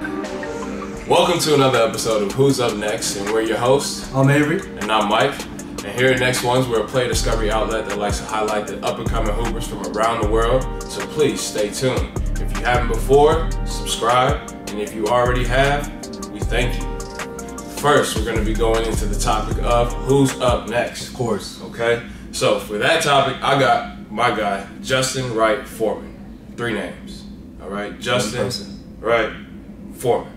Welcome to another episode of Who's Up Next, and we're your hosts. I'm Avery. And I'm Mike. And here at Next Ones, we're a player discovery outlet that likes to highlight the up-and-coming hoopers from around the world, so please stay tuned. If you haven't before, subscribe, and if you already have, we thank you. First, we're going to be going into the topic of Who's Up Next. Of course. Okay? So, for that topic, I got my guy, Justin Wright Foreman. 3 names. All right? Justin Wright Foreman.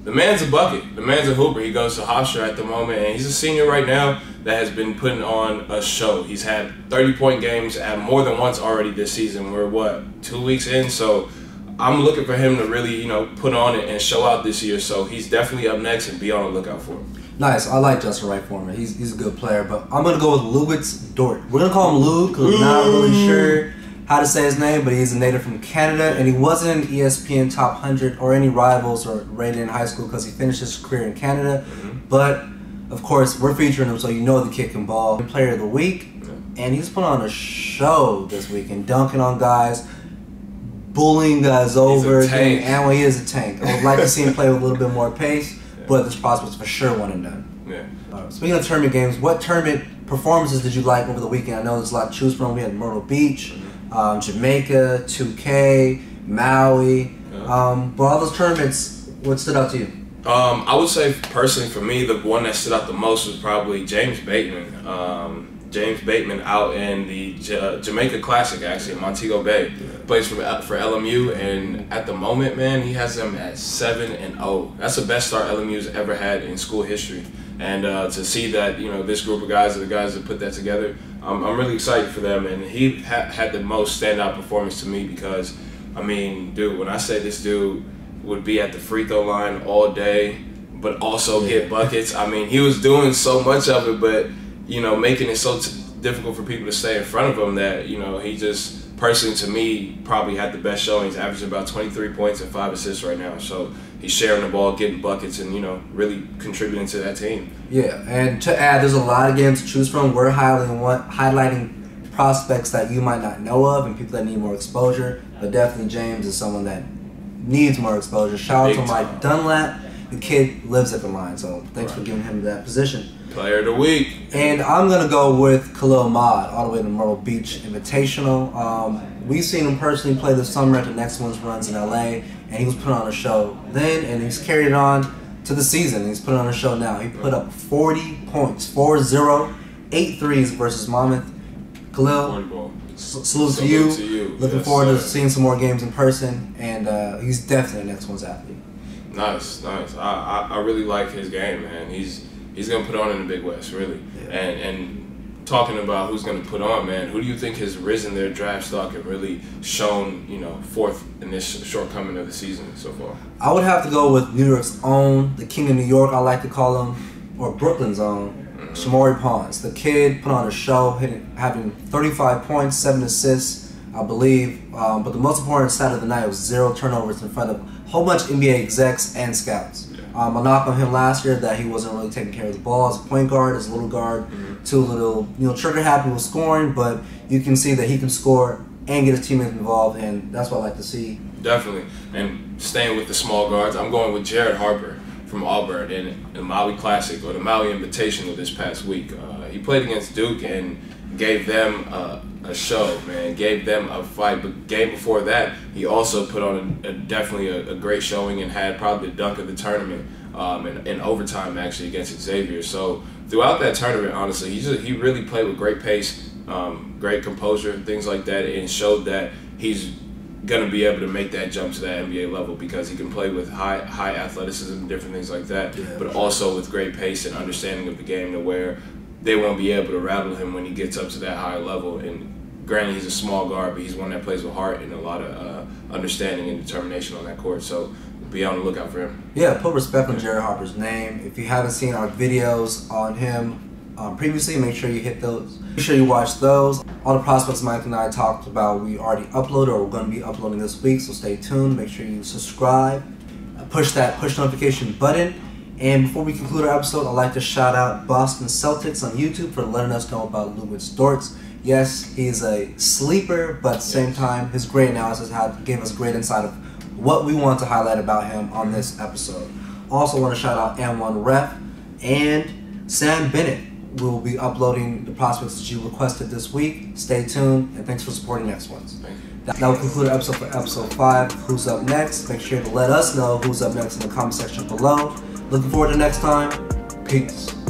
The man's a bucket. The man's a hooper. He goes to Hofstra at the moment, and he's a senior right now that has been putting on a show. He's had 30-point games at more than once already this season. We're, 2 weeks in? So I'm looking for him to really, put on it and show out this year. So he's definitely up next, and be on the lookout for him. Nice. I like Justin Wright Foreman. He's a good player, but I'm going to go with Luguentz Dort. We're going to call him Lug because I'm not really sure how to say his name, but he's a native from Canada, and he wasn't in ESPN Top 100 or any rivals or rated in high school because he finished his career in Canada. But, of course, we're featuring him, so you know the kid can ball. Player of the week, and he's put on a show this week and dunking on guys, bullying guys over. And well, he is a tank. I would like to see him play with a little bit more pace, but this prospect's for sure one and done. Speaking of tournament games, what tournament performances did you like over the weekend? I know there's a lot to choose from. We had Myrtle Beach, Jamaica, 2K, Maui. But all those tournaments, what stood out to you? I would say personally for me, the one that stood out the most was probably James Bateman. James Bateman out in the Jamaica Classic, actually, in Montego Bay. Plays for LMU, and at the moment, man, he has them at 7-0. That's the best start LMU's ever had in school history. And to see that, this group of guys are the guys that put that together, I'm really excited for them. And he had the most standout performance to me because, dude, when I say this dude would be at the free throw line all day, but also get buckets. He was doing so much of it, but making it so difficult for people to stay in front of him that he just personally to me probably had the best showing. He's averaging about 23 points and 5 assists right now. So he's sharing the ball, getting buckets, and really contributing to that team. Yeah, and to add, there's a lot of games to choose from. We're highlighting prospects that you might not know of and people that need more exposure. But definitely James is someone that needs more exposure. Shout out to Mike Dunlap. The kid lives at the line, so thanks for giving him that position. Player of the week. And I'm going to go with Khalil Ahmad, all the way to Myrtle Beach Invitational. We've seen him personally play this summer at the Next One's runs in LA, and he was putting on a show then, and he's carried it on to the season. He's putting on a show now. He put up 40 points, 4-0, 8 threes versus Monmouth. Khalil, salute to you. Looking forward to seeing some more games in person, and he's definitely the Next One's athlete. Nice. I really like his game, man. He's going to put on in the Big West, really. Yeah. And talking about who's going to put on, man, who do you think has risen their draft stock and really shown, forth in this shortcoming of the season so far? I would have to go with New York's own, the King of New York, I like to call him, or Brooklyn's own, Shamorie Ponds. The kid put on a show, having 35 points, 7 assists, I believe. But the most important stat of the night was 0 turnovers in front of a whole bunch of NBA execs and scouts. I knocked on him last year that he wasn't really taking care of the ball as a point guard, as a little guard, too little, trigger happy with scoring, but you can see that he can score and get his teammates involved, and that's what I like to see. Definitely. And staying with the small guards, I'm going with Jared Harper from Auburn in the Maui Classic, or the Maui Invitational this past week. He played against Duke and gave them a show, man. Gave them a fight. But game before that, he also put on definitely a great showing and had probably the dunk of the tournament in overtime, actually, against Xavier. So throughout that tournament, honestly, he really played with great pace, great composure, things like that, and showed that he's going to be able to make that jump to that NBA level because he can play with high athleticism and different things like that, but also with great pace and understanding of the game to where they won't be able to rattle him when he gets up to that higher level. And granted, he's a small guard, but he's one that plays with heart and a lot of understanding and determination on that court. So be on the lookout for him. Yeah, put respect on Jared Harper's name. If you haven't seen our videos on him previously, make sure you hit those. Make sure you watch those. All the prospects Mike and I talked about, we already uploaded or we're going to be uploading this week, so stay tuned. Make sure you subscribe, push that push notification button. And before we conclude our episode, I'd like to shout out Boston Celtics on YouTube for letting us know about Luguentz Dort. Yes, he's a sleeper, but at the same time, his great analysis gave us great insight of what we want to highlight about him on this episode. Also want to shout out M1 Ref and Sam Bennett. We will be uploading the prospects that you requested this week. Stay tuned, and thanks for supporting Next Ones. That will conclude our episode for episode 5. Who's up next? Make sure to let us know who's up next in the comment section below. Looking forward to next time. Peace.